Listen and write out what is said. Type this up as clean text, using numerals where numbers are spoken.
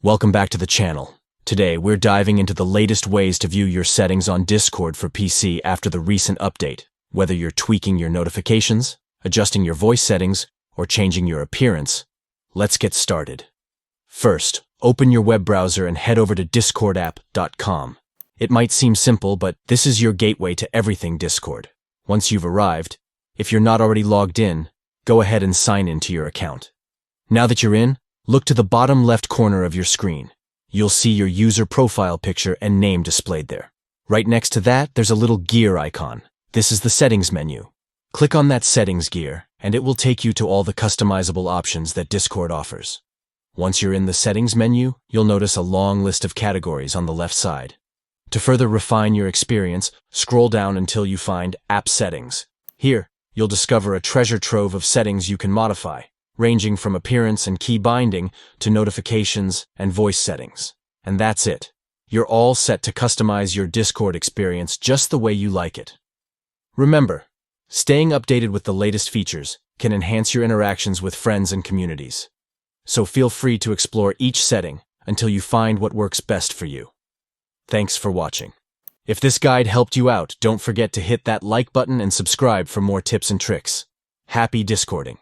Welcome back to the channel. Today, we're diving into the latest ways to view your settings on Discord for PC after the recent update. Whether you're tweaking your notifications, adjusting your voice settings, or changing your appearance, let's get started. First, open your web browser and head over to discordapp.com. It might seem simple, but this is your gateway to everything Discord. Once you've arrived, if you're not already logged in, go ahead and sign into your account. Now that you're in, look to the bottom left corner of your screen. You'll see your user profile picture and name displayed there. Right next to that, there's a little gear icon. This is the settings menu. Click on that settings gear, and it will take you to all the customizable options that Discord offers. Once you're in the settings menu, you'll notice a long list of categories on the left side. To further refine your experience, scroll down until you find App Settings. Here, you'll discover a treasure trove of settings you can modify, ranging from appearance and key binding to notifications and voice settings. And that's it. You're all set to customize your Discord experience just the way you like it. Remember, staying updated with the latest features can enhance your interactions with friends and communities. So feel free to explore each setting until you find what works best for you. Thanks for watching. If this guide helped you out, don't forget to hit that like button and subscribe for more tips and tricks. Happy Discording!